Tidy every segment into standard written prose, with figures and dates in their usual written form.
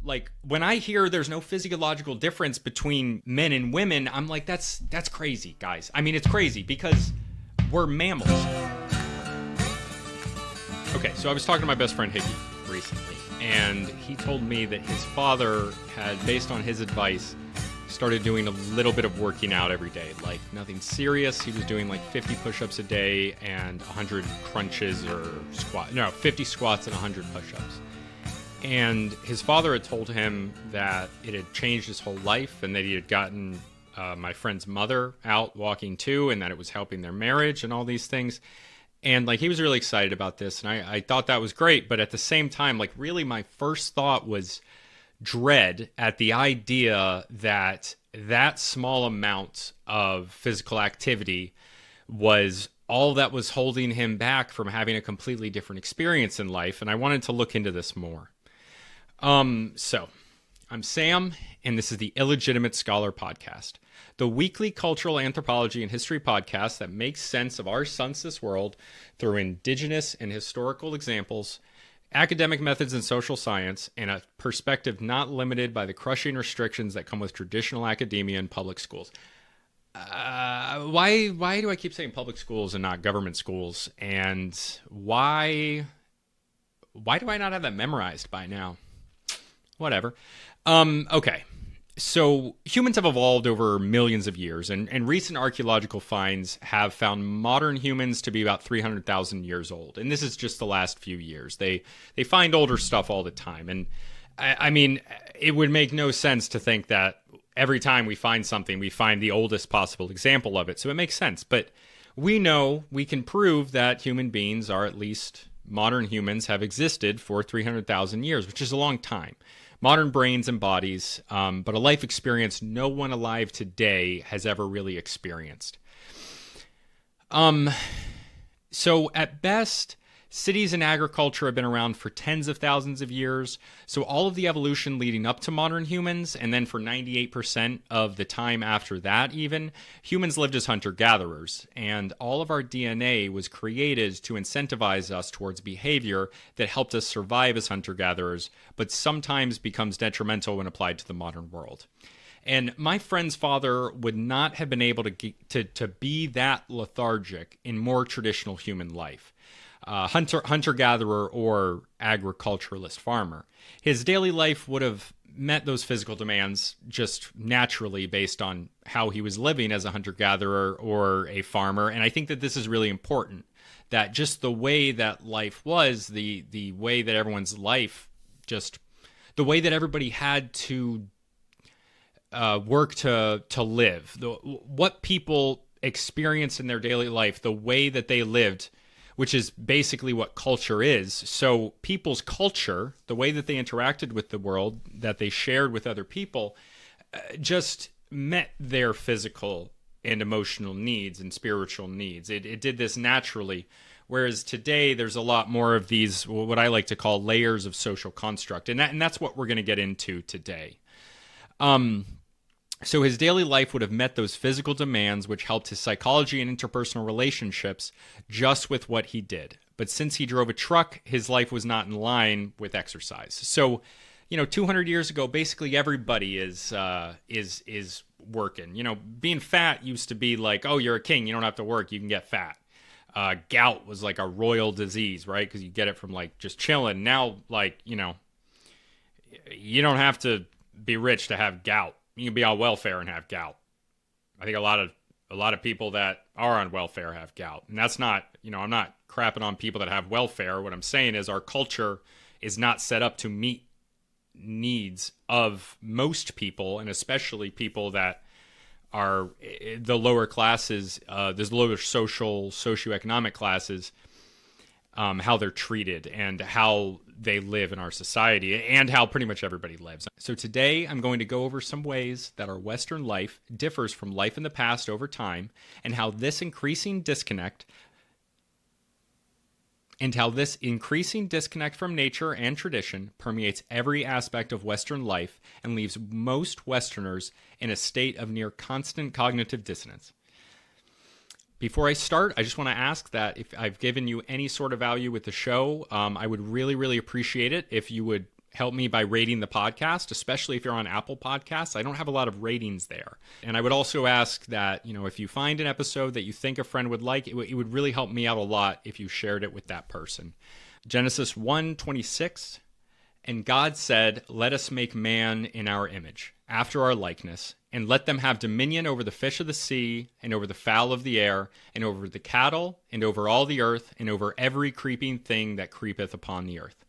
like when I hear there's no physiological difference between men and women, I'm like, that's crazy, guys. I mean, it's crazy because we're mammals. Okay, so I was talking to my best friend Hickey recently, and he told me that his father had, based on his advice, started doing a little bit of working out every day. Like nothing serious. He was doing like 50 push-ups a day and 100 crunches or 50 squats and 100 push-ups. And his father had told him that it had changed his whole life and that he had gotten my friend's mother out walking too, and that it was helping their marriage and all these things. And like he was really excited about this, and I thought that was great. But at the same time, like really my first thought was dread at the idea that that small amount of physical activity was all that was holding him back from having a completely different experience in life. And I wanted to look into this more. So I'm Sam, and this is the Illegitimate Scholar Podcast, the weekly cultural anthropology and history podcast that makes sense of our census world through indigenous and historical examples, academic methods in social science, and a perspective not limited by the crushing restrictions that come with traditional academia and public schools. Why do I keep saying public schools and not government schools? And why do I not have that memorized by now? Whatever. Okay. So humans have evolved over millions of years, and recent archaeological finds have found modern humans to be about 300,000 years old. And this is just the last few years. They find older stuff all the time. And I mean, it would make no sense to think that every time we find something, we find the oldest possible example of it. So it makes sense. But we know we can prove that human beings are, at least modern humans, have existed for 300,000 years, which is a long time. Modern brains and bodies, but a life experience no one alive today has ever really experienced. So at best, cities and agriculture have been around for tens of thousands of years. So all of the evolution leading up to modern humans, and then for 98% of the time after that even, humans lived as hunter-gatherers. And all of our DNA was created to incentivize us towards behavior that helped us survive as hunter-gatherers, but sometimes becomes detrimental when applied to the modern world. And my friend's father would not have been able to be that lethargic in more traditional human life. Hunter-gatherer or agriculturalist farmer. His daily life would have met those physical demands just naturally based on how he was living as a hunter-gatherer or a farmer. And I think that this is really important, that just the way that life was, the way that everyone's life, just the way that everybody had to work to live, what people experienced in their daily life, the way that they lived, which is basically what culture is. So people's culture, the way that they interacted with the world, that they shared with other people, just met their physical and emotional needs and spiritual needs. It did this naturally. Whereas today, there's a lot more of these, what I like to call layers of social construct. And that's what we're going to get into today. So his daily life would have met those physical demands, which helped his psychology and interpersonal relationships just with what he did. But since he drove a truck, his life was not in line with exercise. So, 200 years ago, basically everybody is working. Being fat used to be like, oh, you're a king, you don't have to work, you can get fat. Gout was like a royal disease, right? Because you get it from like just chilling. Now, like, you don't have to be rich to have gout. You can be on welfare and have gout. I think a lot of people that are on welfare have gout. And that's not, I'm not crapping on people that have welfare. What I'm saying is our culture is not set up to meet needs of most people, and especially people that are the lower classes, there's lower socioeconomic classes, how they're treated and how they live in our society and how pretty much everybody lives. So today I'm going to go over some ways that our Western life differs from life in the past over time, and how this increasing disconnect from nature and tradition permeates every aspect of Western life and leaves most Westerners in a state of near constant cognitive dissonance. Before I start, I just want to ask that if I've given you any sort of value with the show, I would really, really appreciate it if you would help me by rating the podcast, especially if you're on Apple Podcasts. I don't have a lot of ratings there. And I would also ask that, if you find an episode that you think a friend would like, it would really help me out a lot if you shared it with that person. Genesis 1:26, and God said, "Let us make man in our image, after our likeness, and let them have dominion over the fish of the sea, and over the fowl of the air, and over the cattle, and over all the earth, and over every creeping thing that creepeth upon the earth."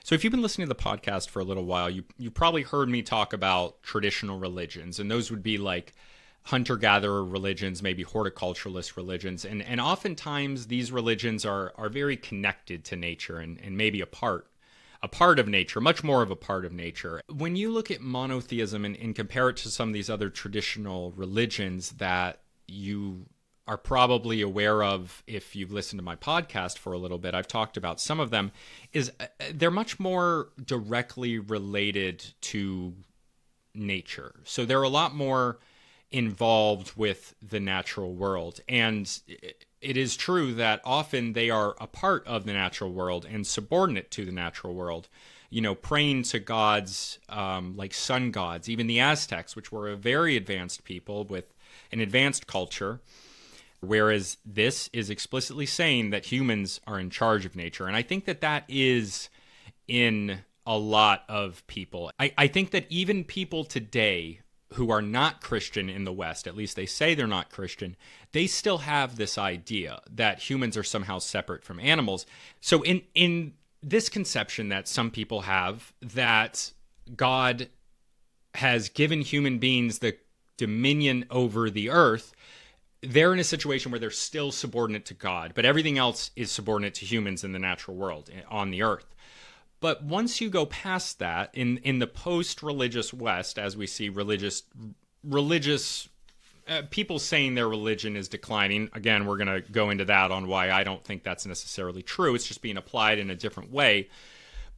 So if you've been listening to the podcast for a little while, you probably heard me talk about traditional religions, and those would be like hunter-gatherer religions, maybe horticulturalist religions, and oftentimes these religions are very connected to nature and maybe a part of nature, much more of a part of nature. When you look at monotheism and compare it to some of these other traditional religions that you are probably aware of if you've listened to my podcast for a little bit, I've talked about some of them, is they're much more directly related to nature. So they're a lot more involved with the natural world. And it is true that often they are a part of the natural world and subordinate to the natural world, praying to gods like sun gods, even the Aztecs, which were a very advanced people with an advanced culture. Whereas this is explicitly saying that humans are in charge of nature. And I think that is in a lot of people. I think that even people today who are not Christian in the West, at least they say they're not Christian, they still have this idea that humans are somehow separate from animals. So in this conception that some people have, that God has given human beings the dominion over the earth, they're in a situation where they're still subordinate to God, but everything else is subordinate to humans in the natural world, on the earth. But once you go past that, in the post-religious West, as we see religious people saying their religion is declining, again, we're going to go into that on why I don't think that's necessarily true. It's just being applied in a different way.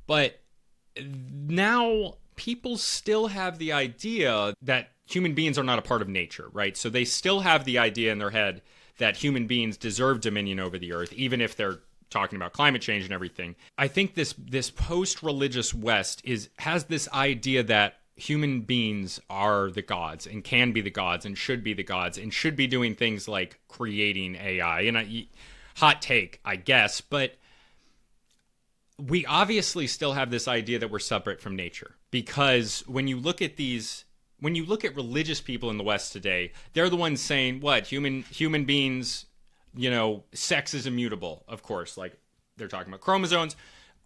But now people still have the idea that human beings are not a part of nature, right? So they still have the idea in their head that human beings deserve dominion over the earth, even if they're talking about climate change and everything. I think this post-religious West has this idea that human beings are the gods and can be the gods and should be the gods and should be doing things like creating AI. And hot take, I guess, but we obviously still have this idea that we're separate from nature, because when you look at religious people in the West today, they're the ones saying, what, human beings, sex is immutable, of course. Like, they're talking about chromosomes,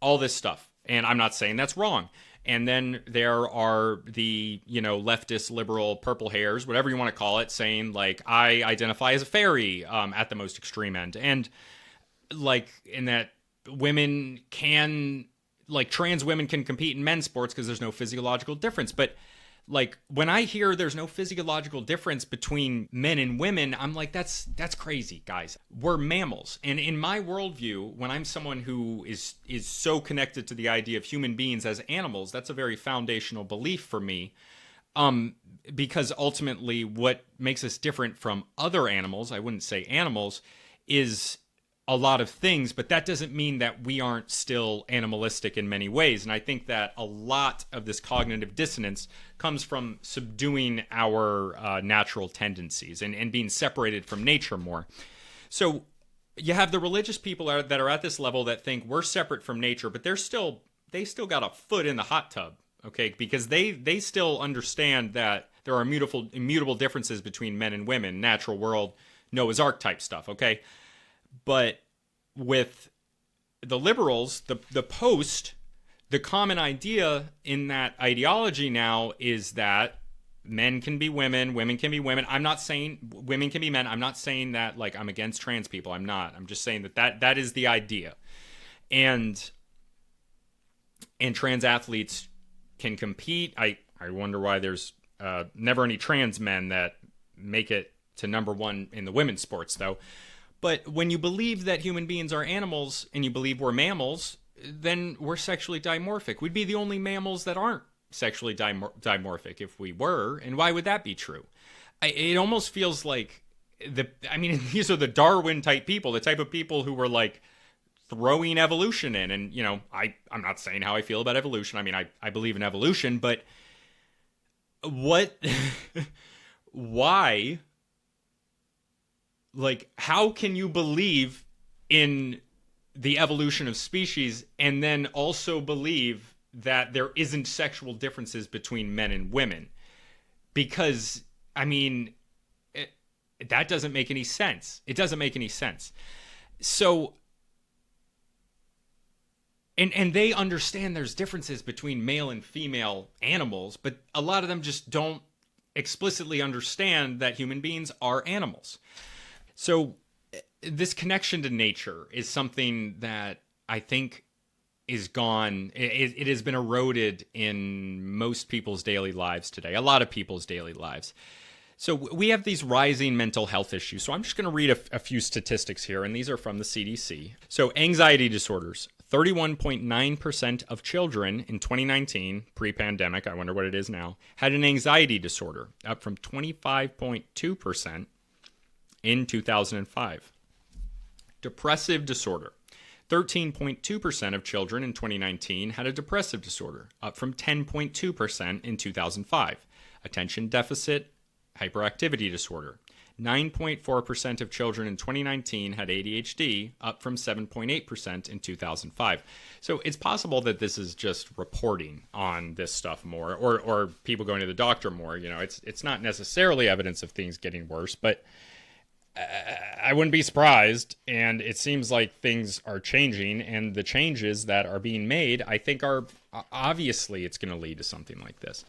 all this stuff. And I'm not saying that's wrong. And then there are the, leftist, liberal, purple hairs, whatever you want to call it, saying, like, I identify as a fairy at the most extreme end. And, like, in that women can, like, trans women can compete in men's sports because there's no physiological difference. But, like, when I hear there's no physiological difference between men and women, I'm like, that's crazy, guys. We're mammals. And in my worldview, when I'm someone who is so connected to the idea of human beings as animals, that's a very foundational belief for me. Because ultimately what makes us different from other animals, I wouldn't say animals, is a lot of things, but that doesn't mean that we aren't still animalistic in many ways. And I think that a lot of this cognitive dissonance comes from subduing our natural tendencies and being separated from nature more. So you have the religious people that are at this level that think we're separate from nature, but they still got a foot in the hot tub, okay? Because they still understand that there are immutable differences between men and women, natural world, Noah's Ark type stuff, okay? But with the liberals, the common idea in that ideology now is that men can be women, women can be women. I'm not saying women can be men. I'm not saying that, like, I'm against trans people. I'm not. I'm just saying that is the idea. And trans athletes can compete. I wonder why there's never any trans men that make it to number one in the women's sports, though. But when you believe that human beings are animals and you believe we're mammals, then we're sexually dimorphic. We'd be the only mammals that aren't sexually dimorphic if we were. And why would that be true? It almost feels like these are the Darwin type people, the type of people who were like throwing evolution in. And, I'm not saying how I feel about evolution. I mean, I believe in evolution, but what, why, like, how can you believe in the evolution of species and then also believe that there isn't sexual differences between men and women? Because, I mean, that doesn't make any sense. It doesn't make any sense. So, and they understand there's differences between male and female animals, but a lot of them just don't explicitly understand that human beings are animals. So this connection to nature is something that I think is gone. It has been eroded in most people's daily lives today, a lot of people's daily lives. So we have these rising mental health issues. So I'm just going to read a few statistics here, and these are from the CDC. So anxiety disorders. 31.9% of children in 2019, pre-pandemic, I wonder what it is now, had an anxiety disorder, up from 25.2% in 2005. Depressive disorder. 13.2% of children in 2019 had a depressive disorder, up from 10.2% in 2005. Attention deficit hyperactivity disorder. 9.4% of children in 2019 had ADHD, up from 7.8% in 2005. So it's possible that this is just reporting on this stuff more, or people going to the doctor more. It's not necessarily evidence of things getting worse, but I wouldn't be surprised, and it seems like things are changing, and the changes that are being made, I think, are obviously it's going to lead to something like this.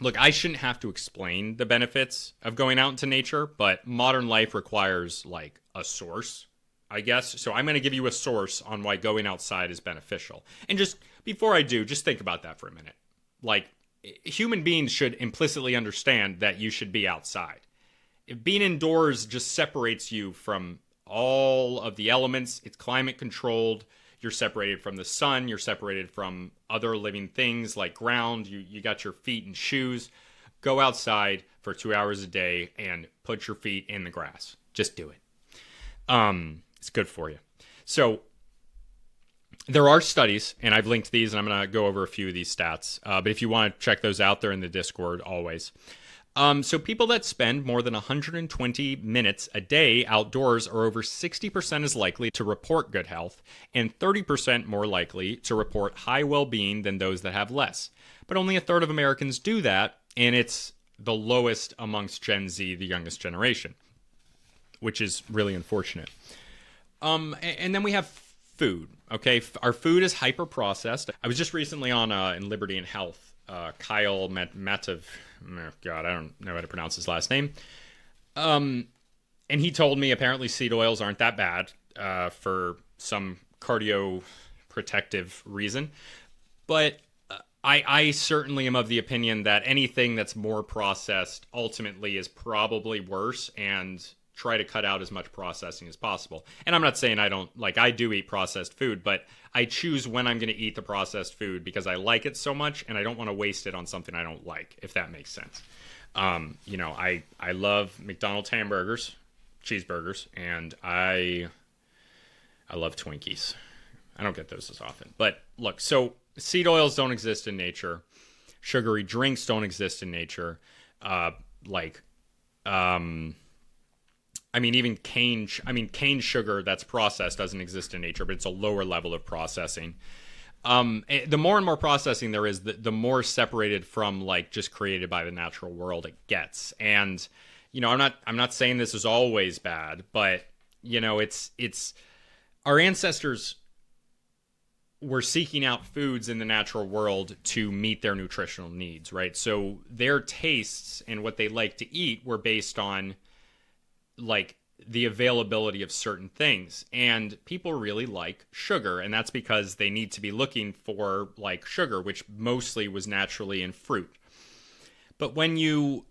Look, I shouldn't have to explain the benefits of going out into nature, but modern life requires, like, a source, I guess. So I'm going to give you a source on why going outside is beneficial. And just before I do, just think about that for a minute. Like, human beings should implicitly understand that you should be outside. Being indoors just separates you from all of the elements. It's climate controlled. You're separated from the sun. You're separated from other living things like ground. You got your feet in shoes. Go outside for 2 hours a day and put your feet in the grass. Just do it. It's good for you. So there are studies, and I've linked these, and I'm going to go over a few of these stats. But if you want to check those out, they're in the Discord always. So people that spend more than 120 minutes a day outdoors are over 60% as likely to report good health and 30% more likely to report high well-being than those that have less. But only a third of Americans do that, and it's the lowest amongst Gen Z, the youngest generation, which is really unfortunate. And then we have food, okay? Our food is hyper-processed. I was just recently on in Liberty and Health, Kyle Matov. Oh, God, I don't know how to pronounce his last name. And he told me apparently seed oils aren't that bad for some cardio protective reason. But I certainly am of the opinion that anything that's more processed ultimately is probably worse, and try to cut out as much processing as possible. And I'm not saying I do eat processed food, but I choose when I'm going to eat the processed food because I like it so much and I don't want to waste it on something I don't like, if that makes sense. I love McDonald's hamburgers, cheeseburgers, and I love Twinkies. I don't get those as often. But look, so seed oils don't exist in nature. Sugary drinks don't exist in nature. Even cane sugar that's processed doesn't exist in nature, but it's a lower level of processing. The more and more processing there is, the more separated from just created by the natural world it gets. And I'm not saying this is always bad, but it's our ancestors were seeking out foods in the natural world to meet their nutritional needs, right? So their tastes and what they like to eat were based on the availability of certain things, and people really like sugar, and that's because they need to be looking for sugar, which mostly was naturally in fruit. But when you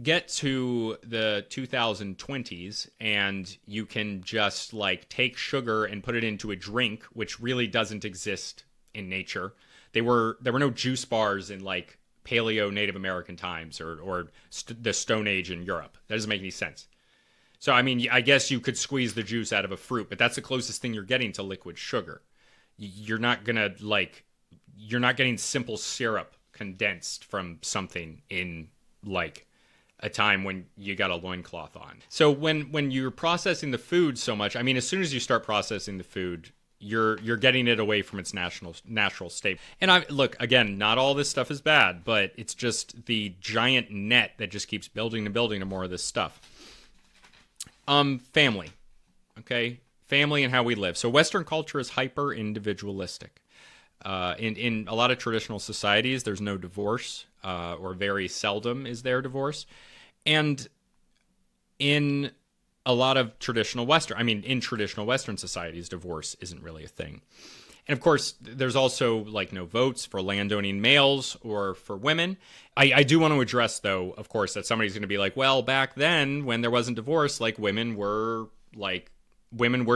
get to the 2020s and you can just take sugar and put it into a drink, which really doesn't exist in nature. There were no juice bars in Paleo Native American times or the Stone Age in Europe. That doesn't make any sense. So, I mean, I guess you could squeeze the juice out of a fruit, but that's the closest thing you're getting to liquid sugar. You're not gonna you're not getting simple syrup condensed from something in like a time when you got a loincloth on. So when you're processing the food so much, I mean, as soon as you start processing the food, you're getting it away from its natural state. And look, again, not all this stuff is bad, but it's just the giant net that just keeps building and building to more of this stuff. Family. Okay? Family and how we live. So Western culture is hyper individualistic. In a lot of traditional societies, there's no divorce, or very seldom is there divorce. And in a lot of in traditional Western societies, divorce isn't really a thing. And of course, there's also like no votes for landowning males or for women. I do want to address, though, of course, that somebody's going to be like, well, back then when there wasn't divorce, like women were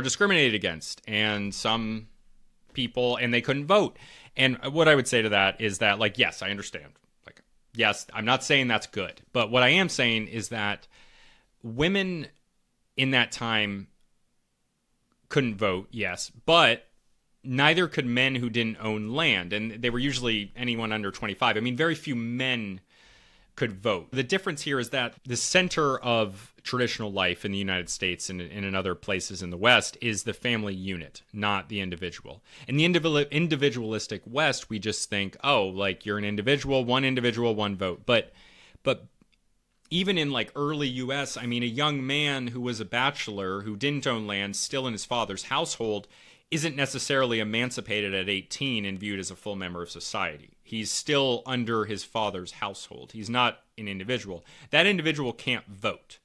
discriminated against, and some people, and they couldn't vote. And what I would say to that is that, like, yes, I understand. Like, yes, I'm not saying that's good. But what I am saying is that women in that time couldn't vote, yes, but neither could men who didn't own land. And they were usually anyone under 25. I mean, very few men could vote. The difference here is that the center of traditional life in the United States and in other places in the West is the family unit, not the individual. In the individualistic West, we just think, oh, like you're an individual, one vote. But even in like early US, I mean, a young man who was a bachelor who didn't own land, still in his father's household, isn't necessarily emancipated at 18 and viewed as a full member of society. He's still under his father's household. He's not an individual. That individual can't vote.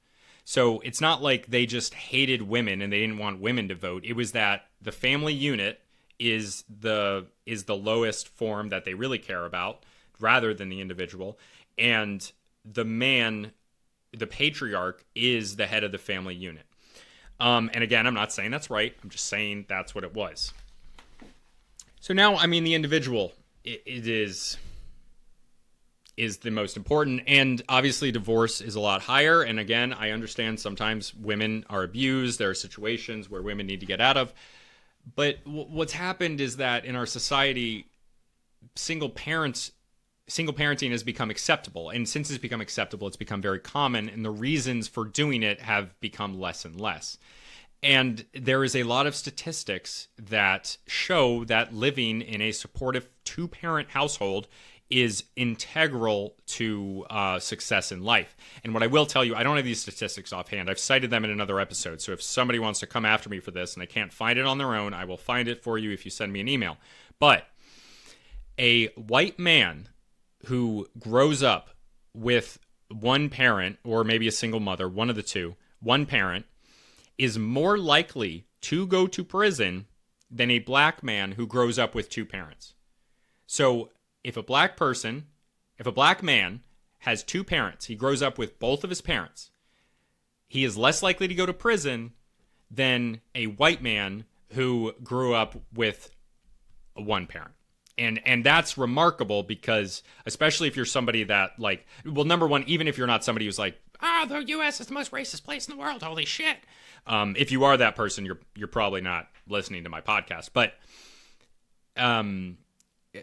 So it's not like they just hated women and they didn't want women to vote. It was that the family unit is the lowest form that they really care about, rather than the individual. And the man, the patriarch, is the head of the family unit. And again, I'm not saying that's right. I'm just saying that's what it was. So now, I mean, the individual it is the most important. And obviously, divorce is a lot higher. And again, I understand sometimes women are abused. There are situations where women need to get out of. But what's happened is that in our society, single parenting has become acceptable. And since it's become acceptable, it's become very common. And the reasons for doing it have become less and less. And there is a lot of statistics that show that living in a supportive two-parent household is integral to success in life. And what I will tell you, I don't have these statistics offhand. I've cited them in another episode. So if somebody wants to come after me for this and they can't find it on their own, I will find it for you if you send me an email. But a white man who grows up with one parent, or maybe a single mother, one of the two, one parent, is more likely to go to prison than a black man who grows up with two parents. So if a black man has two parents, he grows up with both of his parents, he is less likely to go to prison than a white man who grew up with one parent. And that's remarkable because, especially if you're somebody that, like, well, number one, even if you're not somebody who's like, the U.S. is the most racist place in the world, holy shit. If you are that person, you're probably not listening to my podcast. But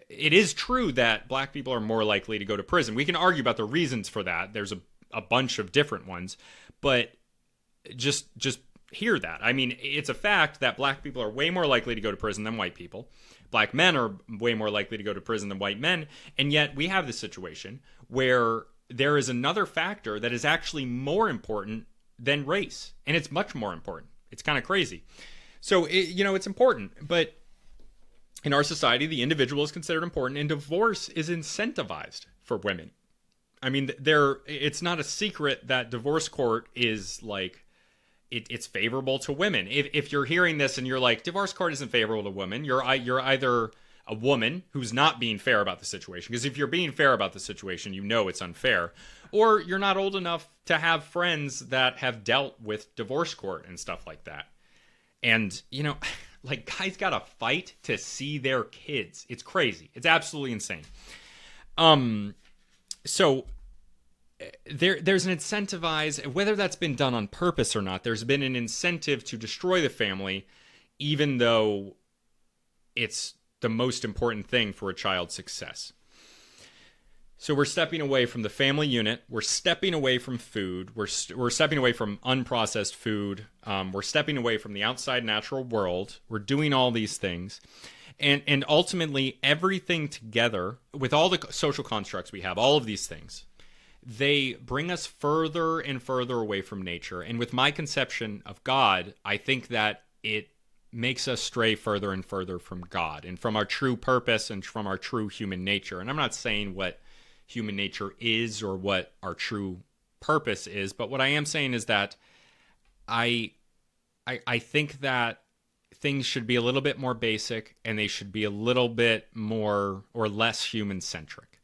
it is true that black people are more likely to go to prison. We can argue about the reasons for that. There's a bunch of different ones. But just hear that. I mean, it's a fact that black people are way more likely to go to prison than white people. Black men are way more likely to go to prison than white men. And yet we have this situation where there is another factor that is actually more important than race. And it's much more important. It's kind of crazy. So, it's important. But in our society, the individual is considered important, and divorce is incentivized for women. I mean, it's not a secret that divorce court is like, it's favorable to women. If you're hearing this and you're like, divorce court isn't favorable to women, you're either a woman who's not being fair about the situation, because if you're being fair about the situation, you know it's unfair, or you're not old enough to have friends that have dealt with divorce court and stuff like that. And, like, guys gotta fight to see their kids. It's crazy. It's absolutely insane. So there's an incentivized, whether that's been done on purpose or not, there's been an incentive to destroy the family, even though it's the most important thing for a child's success. So we're stepping away from the family unit. We're stepping away from food. We're stepping away from unprocessed food. We're stepping away from the outside natural world. We're doing all these things. And ultimately, everything together, with all the social constructs we have, all of these things, they bring us further and further away from nature. And with my conception of God, I think that it makes us stray further and further from God and from our true purpose and from our true human nature. And I'm not saying what human nature is or what our true purpose is, but what I am saying is that I think that things should be a little bit more basic and they should be a little bit more or less human-centric.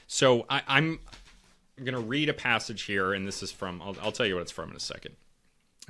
So I'm going to read a passage here, and this is from, I'll tell you what it's from in a second.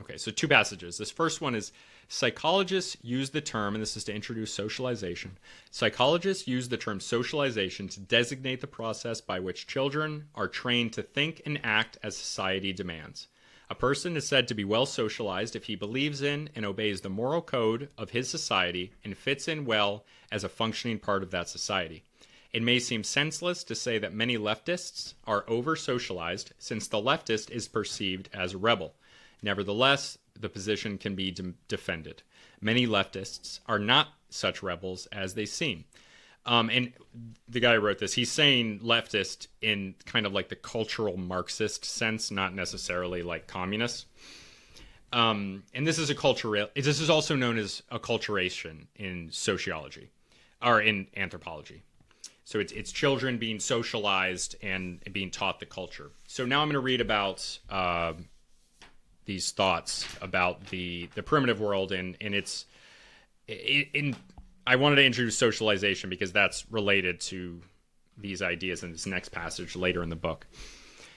Okay, so two passages. This first one is, psychologists use the term, and this is to introduce socialization. Psychologists use the term socialization to designate the process by which children are trained to think and act as society demands. A person is said to be well socialized if he believes in and obeys the moral code of his society and fits in well as a functioning part of that society. It may seem senseless to say that many leftists are over-socialized, since the leftist is perceived as a rebel. Nevertheless, the position can be defended. Many leftists are not such rebels as they seem. And the guy who wrote this, he's saying leftist in kind of like the cultural Marxist sense, not necessarily like communist. And this is this is also known as acculturation in sociology or in anthropology. So it's children being socialized and being taught the culture. So now I'm going to read about these thoughts about the primitive world, and I wanted to introduce socialization because that's related to these ideas in this next passage later in the book.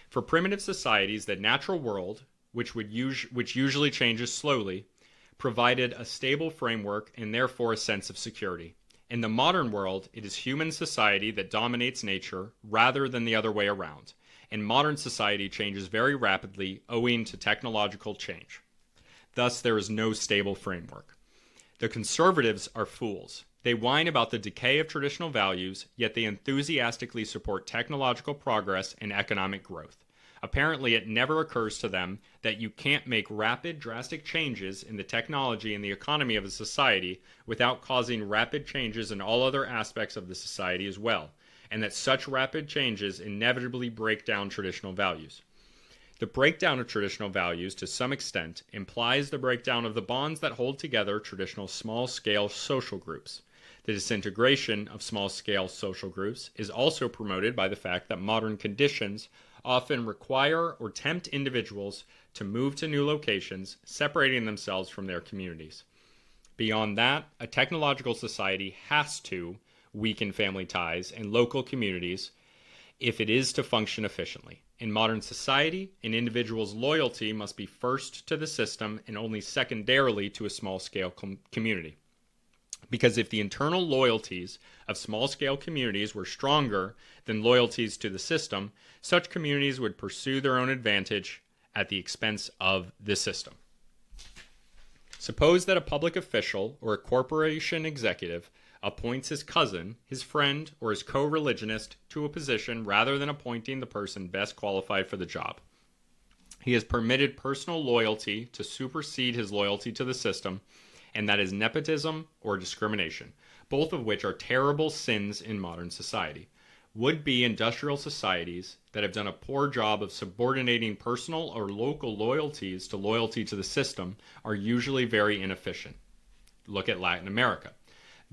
For primitive societies, the natural world, which usually changes slowly, provided a stable framework and therefore a sense of security. In the modern world, it is human society that dominates nature rather than the other way around. And modern society changes very rapidly owing to technological change. Thus, there is no stable framework. The conservatives are fools. They whine about the decay of traditional values, yet they enthusiastically support technological progress and economic growth. Apparently, it never occurs to them that you can't make rapid, drastic changes in the technology and the economy of a society without causing rapid changes in all other aspects of the society as well, and that such rapid changes inevitably break down traditional values. The breakdown of traditional values, to some extent, implies the breakdown of the bonds that hold together traditional small-scale social groups. The disintegration of small-scale social groups is also promoted by the fact that modern conditions often require or tempt individuals to move to new locations, separating themselves from their communities. Beyond that, a technological society has to weaken family ties and local communities if it is to function efficiently. In modern society, an individual's loyalty must be first to the system and only secondarily to a small-scale community. Because if the internal loyalties of small-scale communities were stronger than loyalties to the system, such communities would pursue their own advantage at the expense of the system. Suppose that a public official or a corporation executive appoints his cousin, his friend, or his co-religionist to a position rather than appointing the person best qualified for the job. He has permitted personal loyalty to supersede his loyalty to the system, and that is nepotism or discrimination, both of which are terrible sins in modern society. Would-be industrial societies that have done a poor job of subordinating personal or local loyalties to loyalty to the system are usually very inefficient. Look at Latin America.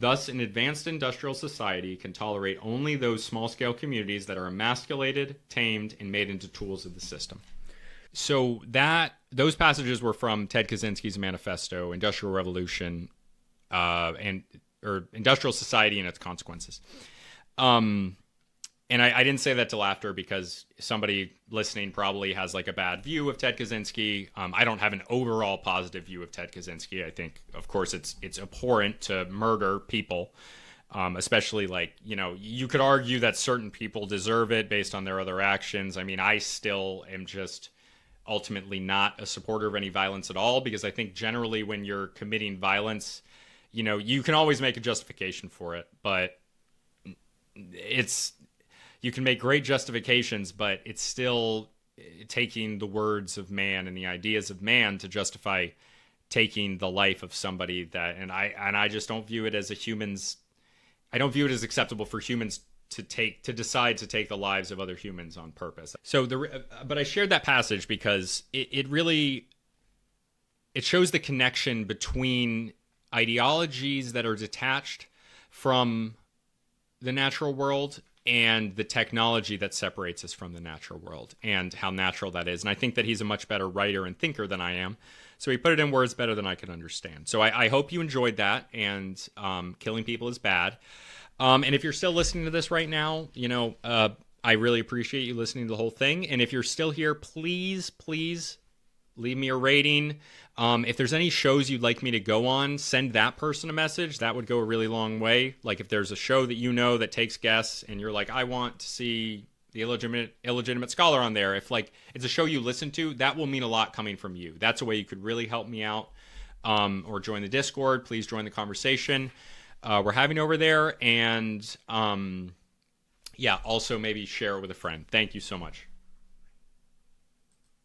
Thus, an advanced industrial society can tolerate only those small-scale communities that are emasculated, tamed, and made into tools of the system. So those passages were from Ted Kaczynski's manifesto, Industrial Revolution, or Industrial Society and Its Consequences. And I didn't say that till after because somebody listening probably has like a bad view of Ted Kaczynski. I don't have an overall positive view of Ted Kaczynski. I think, of course, it's abhorrent to murder people. Especially like, you could argue that certain people deserve it based on their other actions. I mean, I still am just ultimately not a supporter of any violence at all, because I think generally when you're committing violence, you can always make a justification for it, but you can make great justifications, but it's still taking the words of man and the ideas of man to justify taking the life of somebody and I just don't view it as I don't view it as acceptable for humans to decide to take the lives of other humans on purpose. But I shared that passage because it really shows the connection between ideologies that are detached from the natural world and the technology that separates us from the natural world, and how natural that is. And I think that he's a much better writer and thinker than I am. So he put it in words better than I could understand. So I hope you enjoyed that. And killing people is bad. And if you're still listening to this right now, I really appreciate you listening to the whole thing. And if you're still here, please leave me a rating. If there's any shows you'd like me to go on, send that person a message. That would go a really long way. Like if there's a show that that takes guests and you're like, I want to see the illegitimate scholar on there. If it's a show you listen to, that will mean a lot coming from you. That's a way you could really help me out. Or join the Discord. Please join the conversation we're having over there. And also maybe share it with a friend. Thank you so much.